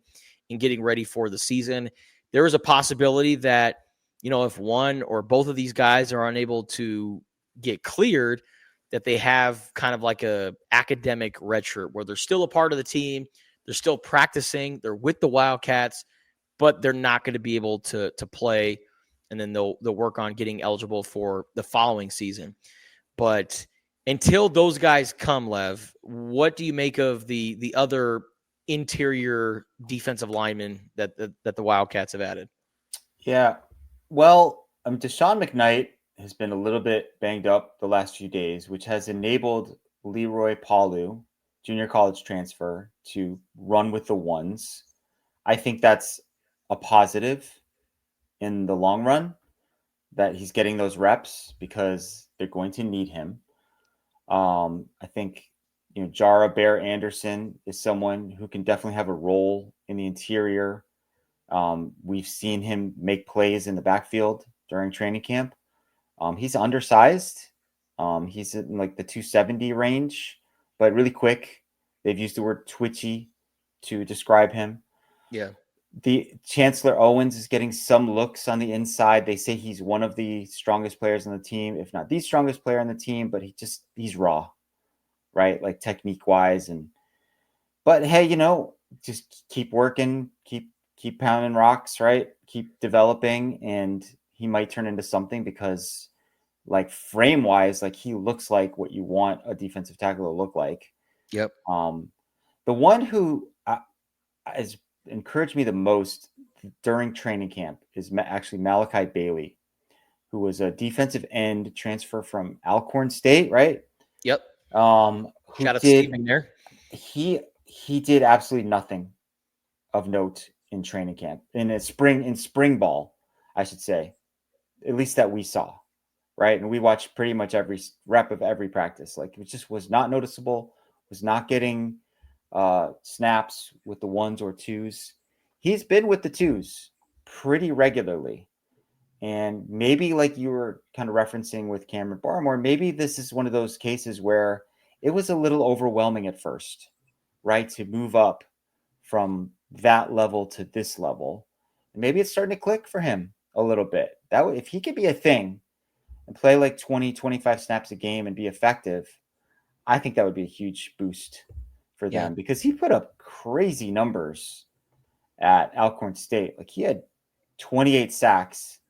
and getting ready for the season. There is a possibility that, if one or both of these guys are unable to get cleared, that they have kind of like a academic redshirt where they're still a part of the team. They're still practicing. They're with the Wildcats, but they're not going to be able to play. And then they'll work on getting eligible for the following season. But until those guys come, Lev, what do you make of the other interior defensive linemen that the Wildcats have added? Yeah. Well, Deshaun McKnight has been a little bit banged up the last few days, which has enabled Leroy Palu, junior college transfer, to run with the ones. I think that's a positive in the long run that he's getting those reps because they're going to need him. I think, Jara Bear Anderson is someone who can definitely have a role in the interior. We've seen him make plays in the backfield during training camp. He's undersized. He's in like the 270 range, but really quick. They've used the word twitchy to describe him. Yeah. The Chancellor Owens is getting some looks on the inside. They say he's one of the strongest players on the team, if not the strongest player on the team, but he's raw, right? Like technique wise. But hey, just keep working, keep pounding rocks, right? Keep developing, and he might turn into something because like frame wise, like he looks like what you want a defensive tackle to look like. Yep. The one who has encouraged me the most during training camp is actually Malachi Bailey, who was a defensive end transfer from Alcorn State, right? Yep. Shout out to Steve McNair. He did absolutely nothing of note in training camp, in spring ball, I should say, at least that we saw, right? And we watched pretty much every rep of every practice. Like it just was not noticeable, was not getting snaps with the ones or twos. He's been with the twos pretty regularly. And maybe like you were kind of referencing with Cameron Barmore, maybe this is one of those cases where it was a little overwhelming at first, right? To move up from that level to this level. And maybe it's starting to click for him a little bit. If he could be a thing and play like 20, 25 snaps a game and be effective, I think that would be a huge boost for them because he put up crazy numbers at Alcorn State. Like he had 28 sacks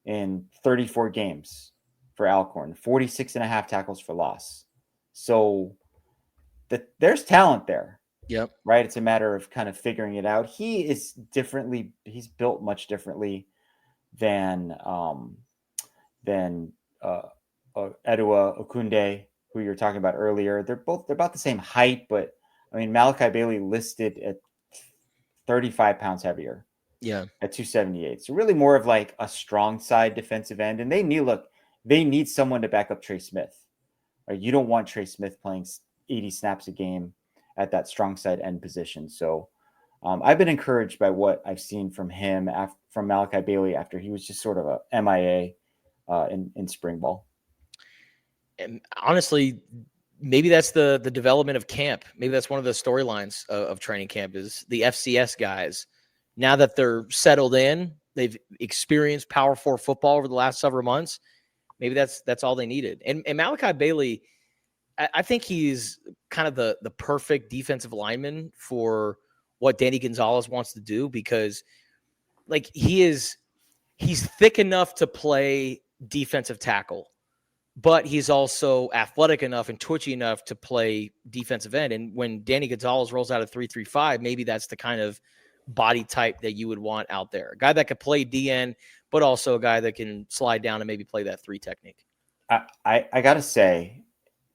in 34 games for Alcorn, 46 and a half tackles for loss. So there's talent there. Yep. Right. It's a matter of kind of figuring it out. He's built much differently than Edua Okunde, who you were talking about earlier. They're about the same height, but I mean, Malachi Bailey listed at 35 pounds heavier. Yeah. At 278. So really more of like a strong side defensive end. And they need someone to back up Trey Smith. Right? You don't want Trey Smith playing 80 snaps a game at that strong side end position. So I've been encouraged by what I've seen from him, from Malachi Bailey, after he was just sort of a MIA in spring ball. And honestly, maybe that's the development of camp. Maybe that's one of the storylines of training camp is the FCS guys. Now that they're settled in, they've experienced Power 4 football over the last several months. Maybe that's all they needed. And Malachi Bailey, I think he's kind of the perfect defensive lineman for what Danny Gonzalez wants to do, because like he's thick enough to play defensive tackle, but he's also athletic enough and twitchy enough to play defensive end. And when Danny Gonzalez rolls out a 3-3-5, maybe that's the kind of body type that you would want out there. A guy that could play DN, but also a guy that can slide down and maybe play that 3 technique. I got to say,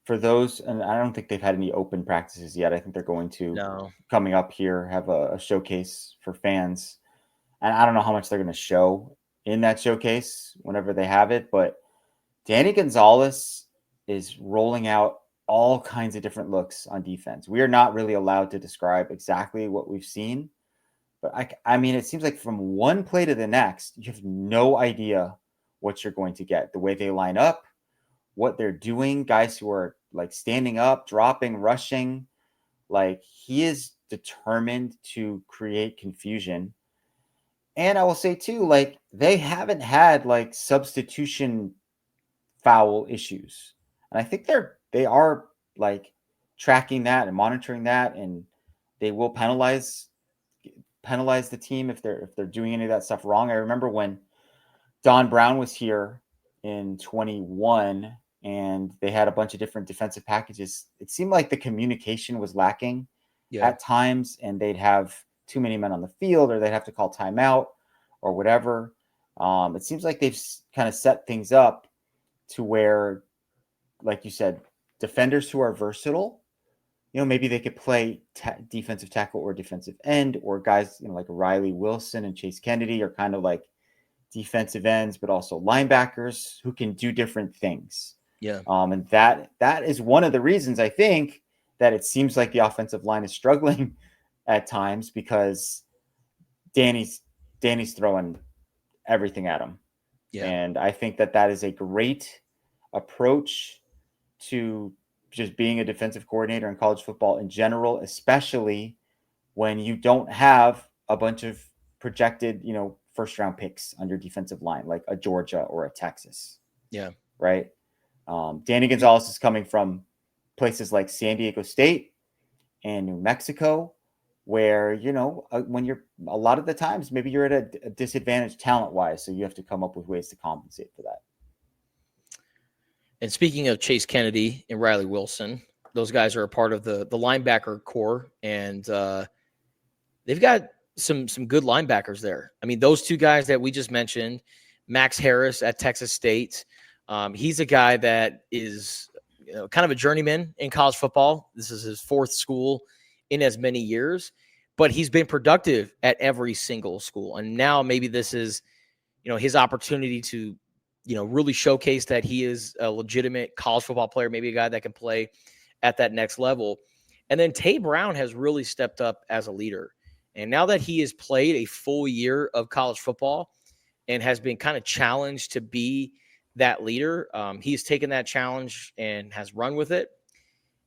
for those, and I don't think they've had any open practices yet. I think they're going to, coming up here, have a showcase for fans. And I don't know how much they're going to show in that showcase whenever they have it, but Danny Gonzalez is rolling out all kinds of different looks on defense. We are not really allowed to describe exactly what we've seen, but I mean, it seems like from one play to the next, you have no idea what you're going to get. The way they line up, what they're doing, guys who are like standing up, dropping, rushing, like he is determined to create confusion. And I will say too, like they haven't had like substitution foul issues. And I think they are like tracking that and monitoring that, and they will penalize the team if they're doing any of that stuff wrong. I remember when Don Brown was here in 21 and they had a bunch of different defensive packages. It seemed like the communication was lacking at times, and they'd have too many men on the field, or they'd have to call timeout or whatever. It seems like they've kind of set things up to where, like you said, defenders who are versatile, maybe they could play defensive tackle or defensive end, or guys, like Riley Wilson and Chase Kennedy are kind of like defensive ends, but also linebackers who can do different things. Yeah. And that is one of the reasons I think that it seems like the offensive line is struggling at times, because Danny's throwing everything at him. Yeah. And I think that is a great approach to just being a defensive coordinator in college football in general, especially when you don't have a bunch of projected, first round picks on your defensive line, like a Georgia or a Texas. Yeah. Right. Danny Gonzalez is coming from places like San Diego State and New Mexico, where, when you're a lot of the times, maybe you're at a disadvantage talent wise. So you have to come up with ways to compensate for that. And speaking of Chase Kennedy and Riley Wilson, those guys are a part of the linebacker core, and they've got some good linebackers there. I mean, those two guys that we just mentioned, Max Harris at Texas State, he's a guy that is kind of a journeyman in college football. This is his 4th school in as many years, but he's been productive at every single school. And now maybe this is, his opportunity to, really showcase that he is a legitimate college football player, maybe a guy that can play at that next level. And then Tay Brown has really stepped up as a leader. And now that he has played a full year of college football and has been kind of challenged to be that leader, he's taken that challenge and has run with it.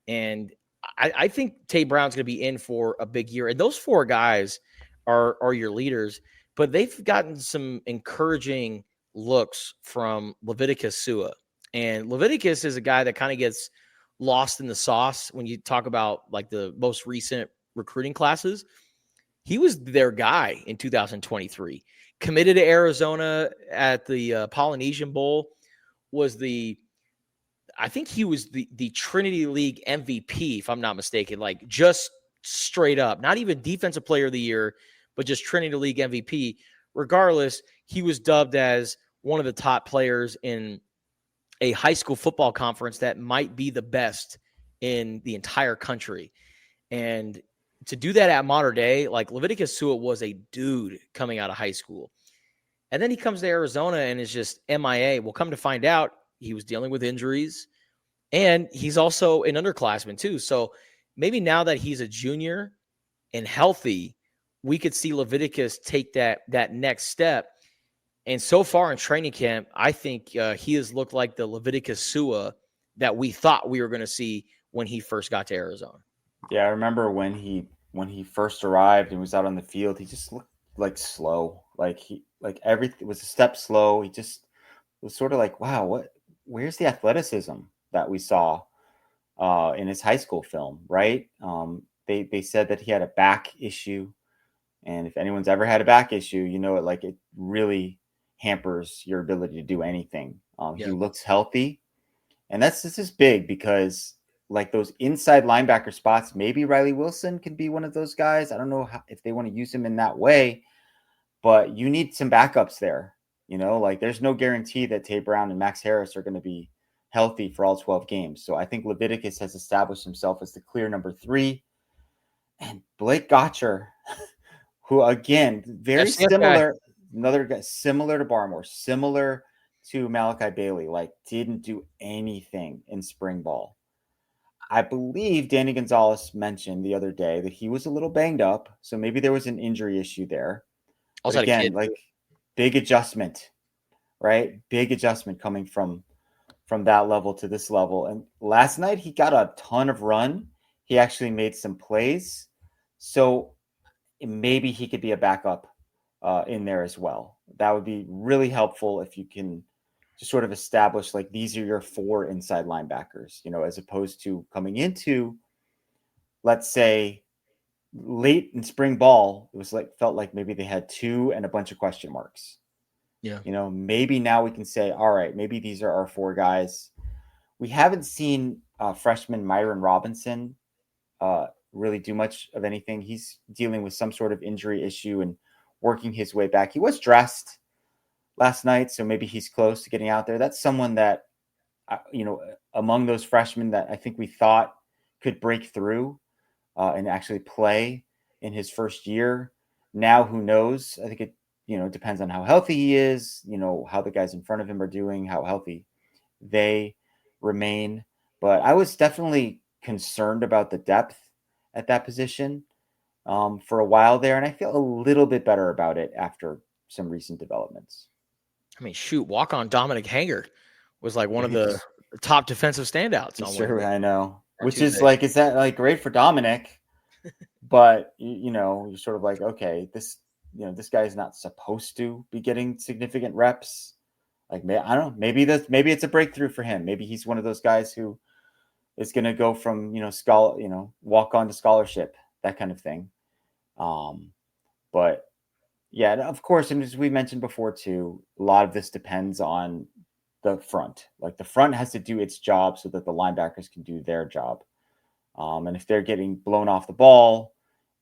And I think Tay Brown's going to be in for a big year. And those 4 guys are your leaders, but they've gotten some encouraging looks from Leviticus Sua. And Leviticus is a guy that kind of gets lost in the sauce when you talk about like the most recent recruiting classes. He was their guy in 2023, committed to Arizona at the Polynesian Bowl, I think he was the Trinity League MVP, if I'm not mistaken, like just straight up, not even defensive player of the year, but just Trinity League MVP. Regardless, he was dubbed as one of the top players in a high school football conference that might be the best in the entire country. And to do that at modern day, like Leviticus Sua was a dude coming out of high school. And then he comes to Arizona and is just MIA. Well, come to find out, he was dealing with injuries, and he's also an underclassman too. So maybe now that he's a junior and healthy, we could see Leviticus take that next step. And so far in training camp, I think he has looked like the Leviticus Sua that we thought we were going to see when he first got to Arizona. Yeah, I remember when he first arrived and was out on the field, he just looked like slow. Like everything was a step slow. He just was sort of like, wow, where's the athleticism that we saw in his high school film, right? They said that he had a back issue, and if anyone's ever had a back issue, it really hampers your ability to do anything. He Yeah. looks healthy, and this is big because like those inside linebacker spots, maybe Riley Wilson can be one of those guys. I don't know if they want to use him in that way, but you need some backups there. Like there's no guarantee that Tay Brown and Max Harris are going to be healthy for all 12 games. So I think Leviticus has established himself as the clear number 3. And Blake Gotcher, who again, very FCS guy. similar, another guy similar to Barmore, similar to Malachi Bailey, like didn't do anything in spring ball. I believe Danny Gonzalez mentioned the other day that he was a little banged up. So maybe there was an injury issue there. But Also had a again, kid. like big adjustment, right? Big adjustment coming from that level to this level. And last night he got a ton of run. He actually made some plays. So maybe he could be a backup in there as well. That would be really helpful if you can just sort of establish like these are your 4 inside linebackers, as opposed to coming into, let's say, late in spring ball, it was felt like maybe they had 2 and a bunch of question marks. Yeah. Maybe now we can say, all right, maybe these are our 4 guys. We haven't seen freshman Myron Robinson really do much of anything. He's dealing with some sort of injury issue and working his way back. He was dressed last night, so maybe he's close to getting out there. That's someone that, among those freshmen that I think we thought could break through and actually play in his first year. Now, who knows? I think it, depends on how healthy he is, how the guys in front of him are doing, how healthy they remain. But I was definitely concerned about the depth at that position for a while there. And I feel a little bit better about it after some recent developments. I mean, shoot, walk on Dominic Hanger was like one of the top defensive standouts. Sure, I know. Which Tuesday. is like, is that like great for Dominic? But you're sort of like, okay, this guy's not supposed to be getting significant reps. Like, I don't know, maybe it's a breakthrough for him. Maybe he's one of those guys who is going to go from, walk on to scholarship, that kind of thing. But yeah, of course, and as we mentioned before too, a lot of this depends on the front. Like the front has to do its job so that the linebackers can do their job. And if they're getting blown off the ball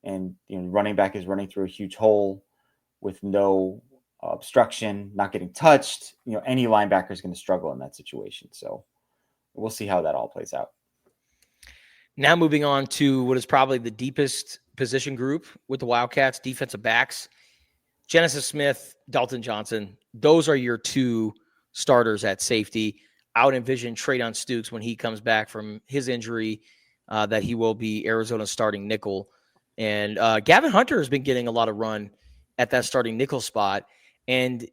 and running back is running through a huge hole with no obstruction, not getting touched, any linebacker is going to struggle in that situation. So we'll see how that all plays out. Now moving on to what is probably the deepest position group with the Wildcats, defensive backs. Genesis Smith, Dalton Johnson, those are your 2 starters at safety. I would envision Treydon Stukes when he comes back from his injury that he will be Arizona's starting nickel. And Gavin Hunter has been getting a lot of run at that starting nickel spot. And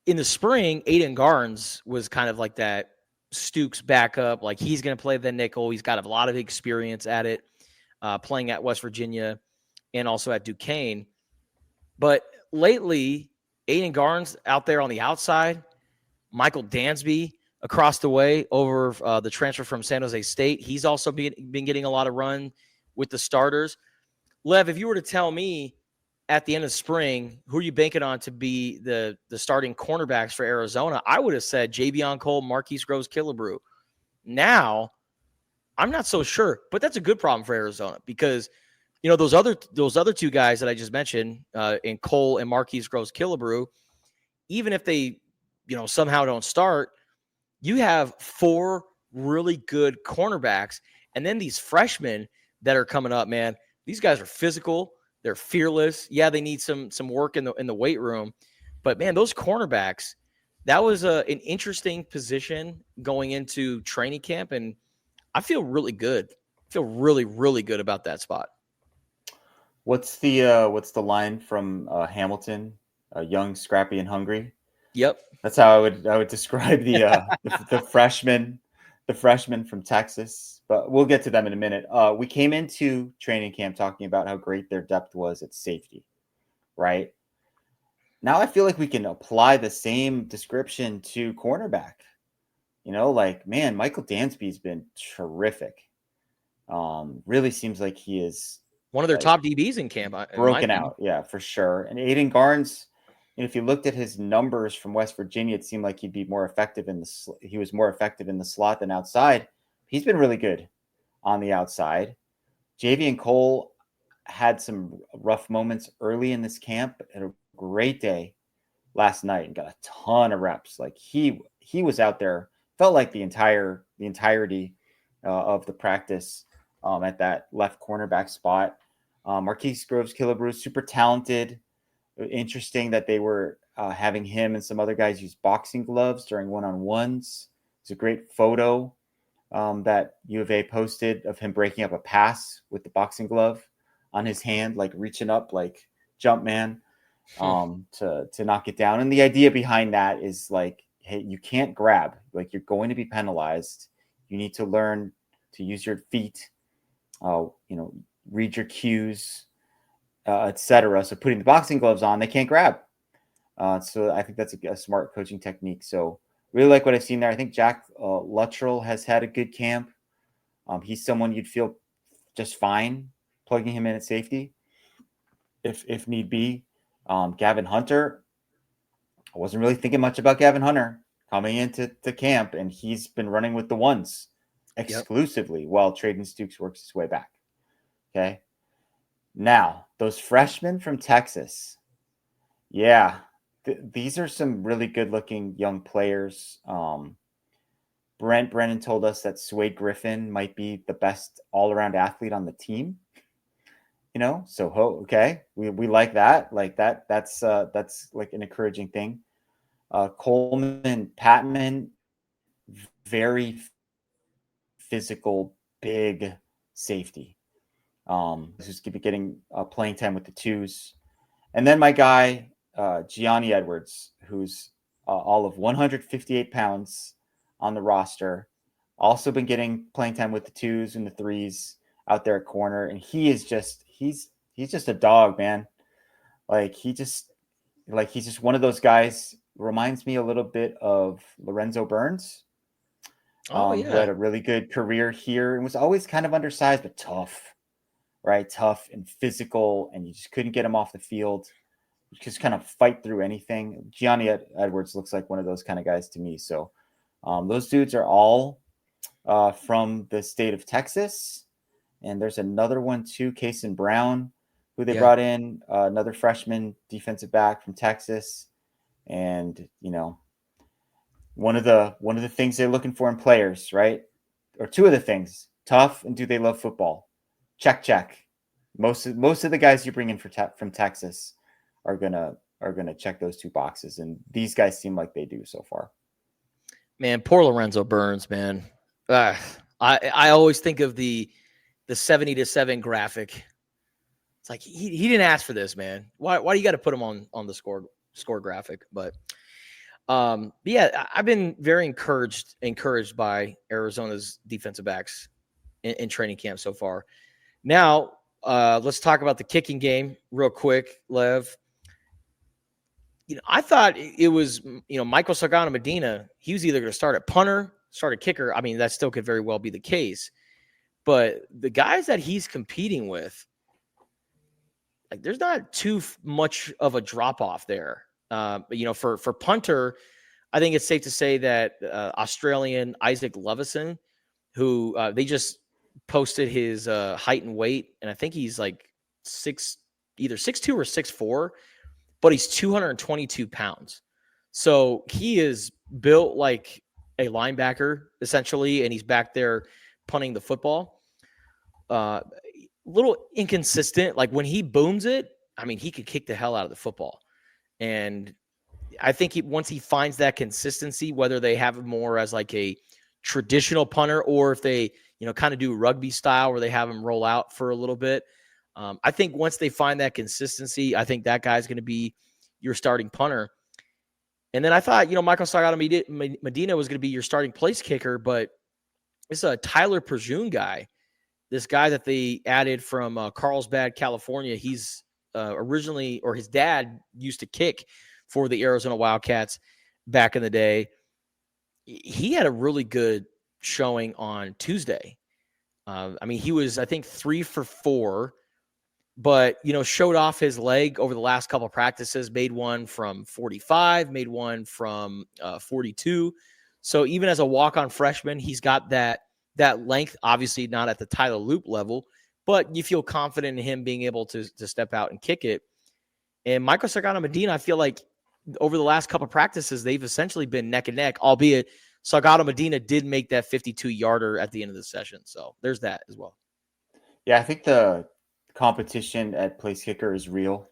in the spring, Aiden Garnes was kind of like that Stukes backup. Like he's going to play the nickel. He's got a lot of experience at it, playing at West Virginia and also at Duquesne. But lately, Aiden Garnes out there on the outside, Michael Dansby across the way over the transfer from San Jose State. He's also been getting a lot of run with the starters. Lev, if you were to tell me at the end of spring, who are you banking on to be the starting cornerbacks for Arizona, I would have said Javion Cole, Marquise Groves-Killebrew. Now, I'm not so sure, but that's a good problem for Arizona because – those other 2 guys that I just mentioned, in Cole and Marquise Groves-Killebrew, even if they, somehow don't start, you have 4 really good cornerbacks, and then these freshmen that are coming up, man. These guys are physical, they're fearless. Yeah, they need some work in the weight room, but man, those cornerbacks, that was an interesting position going into training camp, and I feel really good. I feel really, really good about that spot. What's the line from Hamilton? Young, scrappy, and hungry. Yep, that's how I would describe the freshman from Texas. But we'll get to them in a minute. We came into training camp talking about how great their depth was at safety, right? Now I feel like we can apply the same description to cornerback. Man, Michael Dansby's been terrific. Really seems like he is One of their like top DBs in camp, in my broken opinion. out. Yeah, for sure. And Aiden Garnes, and if you looked at his numbers from West Virginia, it seemed like he'd be more effective he was more effective in the slot than outside. He's been really good on the outside. Javian Cole had some rough moments early in this camp, but had a great day last night and got a ton of reps. Like he was out there, felt like the entirety of the practice at that left cornerback spot. Marquise Groves Killebrew, super talented. Interesting that they were having him and some other guys use boxing gloves during one-on-ones. It's a great photo that U of A posted of him breaking up a pass with the boxing glove on his hand, like reaching up like jump man to knock it down. And the idea behind that is like, hey, you can't grab, like you're going to be penalized. You need to learn to use your feet, read your cues, etc. So putting the boxing gloves on, they can't grab. So I think that's a smart coaching technique. So really like what I've seen there. I think Jack Luttrell has had a good camp. He's someone you'd feel just fine plugging him in at safety if need be. Gavin Hunter, I wasn't really thinking much about Gavin Hunter coming into camp, and he's been running with the ones exclusively while Traden Stukes works his way back. Okay. Now, those freshmen from Texas, yeah, these are some really good-looking young players. Brent Brennan told us that Swade Griffin might be the best all-around athlete on the team. So okay, we like that. Like that's like an encouraging thing. Coleman Patman, very physical, big safety. Who's getting playing time with the twos. And then my guy, Gianni Edwards, who's all of 158 pounds on the roster, also been getting playing time with the twos and the threes out there at corner. And he's just a dog, man. He's just one of those guys. Reminds me a little bit of Lorenzo Burns, who had a really good career here and was always kind of undersized, but tough, right? Tough and physical, and you just couldn't get him off the field. You just kind of fight through anything. Gianni Edwards looks like one of those kind of guys to me. So those dudes are all from the state of Texas. And there's another one too, Kason Brown, who they brought in, another freshman defensive back from Texas. And, one of the things they're looking for in players, right? Or two of the things, tough and do they love football? Check. Most of the guys you bring in from Texas are gonna check those two boxes, and these guys seem like they do so far. Man, poor Lorenzo Burns, man. I always think of the 70-7 graphic. It's like he didn't ask for this, man. Why do you got to put him on the score graphic? But yeah, I've been very encouraged by Arizona's defensive backs in training camp so far. Now, let's talk about the kicking game real quick, Lev. I thought it was, Michael Sagana Medina, he was either going to start at punter, start at kicker. I mean, that still could very well be the case. But the guys that he's competing with, like, there's not too much of a drop-off there. For punter, I think it's safe to say that Australian Isaac Lovison, who they just posted his height and weight, and I think he's like either 6'2" or 6'4", but he's 222 pounds. So he is built like a linebacker, essentially, and he's back there punting the football. Little inconsistent. Like when he booms it, I mean, he could kick the hell out of the football. And I think once he finds that consistency, whether they have him more as like a traditional punter or if they, kind of do rugby style where they have him roll out for a little bit. I think once they find that consistency, I think that guy's going to be your starting punter. And then I thought, Michael Sagana Medina was going to be your starting place kicker, but it's a Tyler Perjune guy. This guy that they added from Carlsbad, California. He's originally, or his dad used to kick for the Arizona Wildcats back in the day. He had a really good showing on Tuesday. I mean, he was, I think, 3 for 4, but, showed off his leg over the last couple of practices, made one from 45, made one from 42. So even as a walk-on freshman, he's got that length, obviously not at the Tyler Loop level, but you feel confident in him being able to step out and kick it. And Michael Salgado Medina, I feel like over the last couple of practices, they've essentially been neck and neck, albeit Salgado Medina did make that 52-yarder at the end of the session. So there's that as well. Yeah, I think the competition at place kicker is real.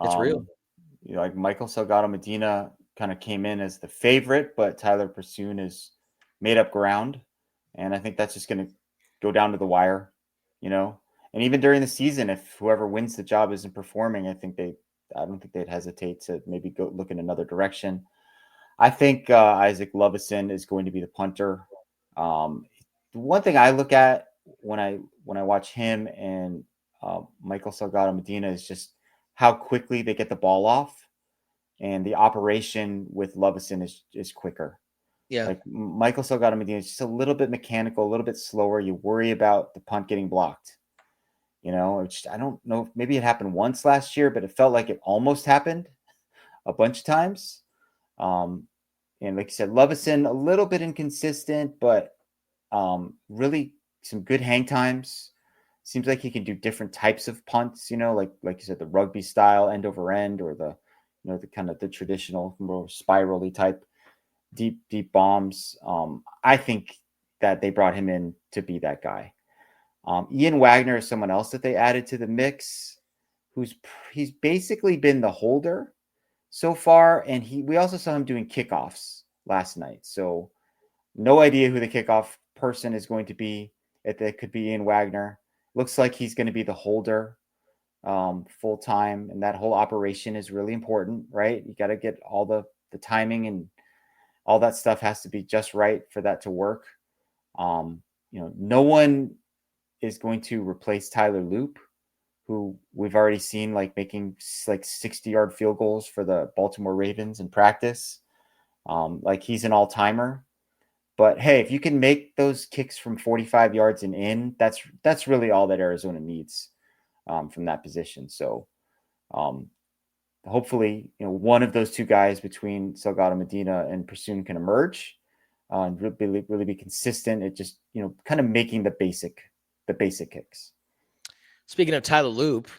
It's real. Like Michael Salgado Medina kind of came in as the favorite, but Tyler Pursoon has made up ground. And I think that's just going to go down to the wire, And even during the season, if whoever wins the job isn't performing, I don't think they'd hesitate to maybe go look in another direction. I think Isaac Lovison is going to be the punter. The one thing I look at when I watch him and Michael Salgado Medina is just how quickly they get the ball off, and the operation with Lovison is quicker. Yeah. Like Michael Salgado Medina is just a little bit mechanical, a little bit slower. You worry about the punt getting blocked. I don't know. Maybe it happened once last year, but it felt like it almost happened a bunch of times. And like you said, Lovison, a little bit inconsistent, but really some good hang times. Seems like he can do different types of punts, like you said, the rugby style end over end, or the kind of the traditional more spirally type deep bombs. I think that they brought him in to be that guy. Ian Wagner is someone else that they added to the mix, he's basically been the holder so far, and we also saw him doing kickoffs last night. So no idea who the kickoff person is going to be. It could be Ian Wagner. Looks like he's going to be the holder full time, and that whole operation is really important, right? You got to get all the timing and all that stuff has to be just right for that to work. No one is going to replace Tyler Loop, who we've already seen making 60-yard field goals for the Baltimore Ravens in practice. He's an all-timer. But hey, if you can make those kicks from 45 yards and in, that's really all that Arizona needs from that position. So hopefully, one of those two guys between Salgado Medina and Pursoon can emerge and really be consistent at just, kind of making the basic kicks. Speaking of Tyler Loop,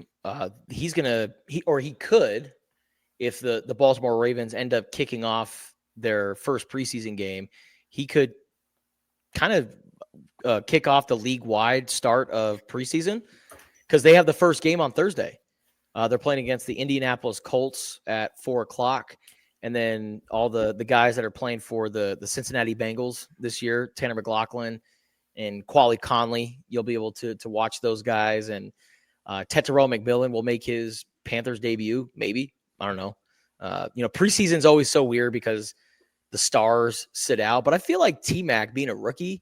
he could, if the Baltimore Ravens end up kicking off their first preseason game, he could kind of kick off the league-wide start of preseason, because they have the first game on Thursday. They're playing against the Indianapolis Colts at 4:00, and then all the guys that are playing for the Cincinnati Bengals this year, Tanner McLaughlin and Quali Conley, you'll be able to watch those guys. And Tetairoa McMillan will make his Panthers debut, maybe. I don't know. Preseason's always so weird because the stars sit out. But I feel like T-Mac being a rookie,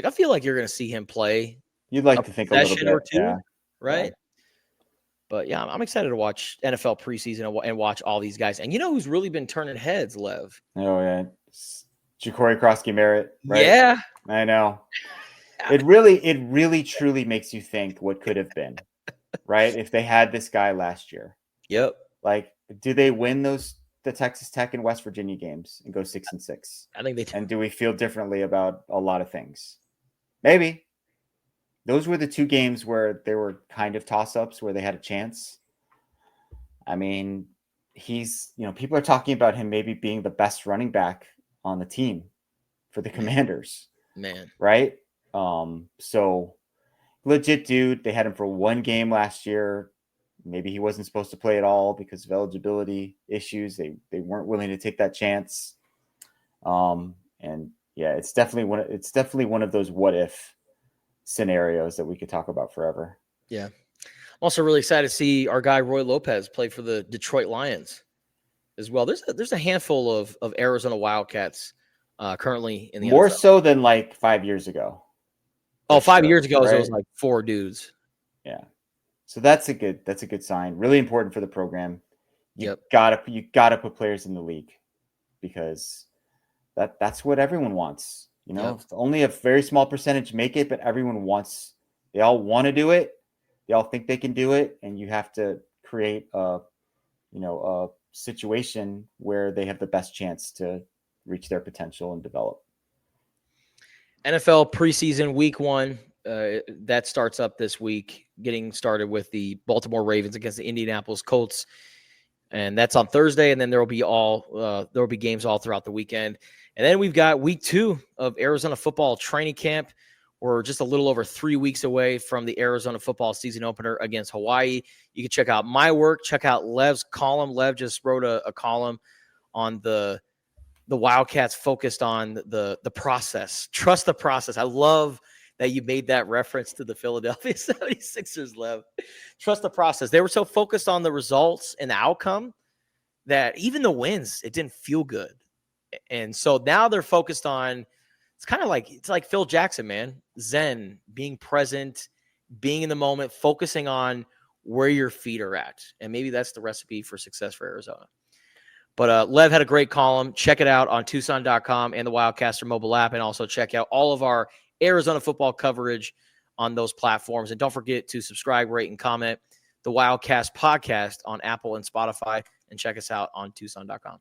I feel like you're going to see him play. You'd like to think a little bit. Or two, yeah. right? Yeah. But yeah, I'm excited to watch NFL preseason and watch all these guys. And who's really been turning heads, Lev? Oh, yeah. Ja'Cory Krosky-Merritt, right? Yeah. I know. It really truly makes you think what could have been, right? If they had this guy last year. Yep. Do they win the Texas Tech and West Virginia games and go 6-6? I think they do. And do we feel differently about a lot of things? Maybe. Those were the two games where they were kind of toss-ups, where they had a chance. I mean, people are talking about him maybe being the best running back on the team for the Commanders. Man. Right? So legit dude. They had him for one game last year. Maybe he wasn't supposed to play at all because of eligibility issues. They weren't willing to take that chance. And yeah, it's definitely one of those what if scenarios that we could talk about forever. Yeah. I'm also really excited to see our guy Roy Lopez play for the Detroit Lions as well. There's a handful of Arizona Wildcats currently in the more NFL. So than 5 years ago. Oh, 5 years ago, right? It was 4 dudes. Yeah. So that's a good sign. Really important for the program. You Yep. gotta put players in the league, because that's what everyone wants. If only a very small percentage make it, but they all want to do it. They all think they can do it. And you have to create a situation where they have the best chance to reach their potential and develop. NFL preseason week 1, that starts up this week, getting started with the Baltimore Ravens against the Indianapolis Colts. And that's on Thursday. And then there will be games all throughout the weekend. And then we've got week 2 of Arizona football training camp. We're just a little over 3 weeks away from the Arizona football season opener against Hawaii. You can check out my work, check out Lev's column. Lev just wrote a column on the Wildcats focused on the process. Trust the process. I love that you made that reference to the Philadelphia 76ers, Lev. Trust the process. They were so focused on the results and the outcome that even the wins, it didn't feel good. And so now they're focused on, it's like Phil Jackson, man. Zen, being present, being in the moment, focusing on where your feet are at. And maybe that's the recipe for success for Arizona. But Lev had a great column. Check it out on Tucson.com and the Wildcaster mobile app. And also check out all of our Arizona football coverage on those platforms. And don't forget to subscribe, rate, and comment the Wildcast podcast on Apple and Spotify. And check us out on Tucson.com.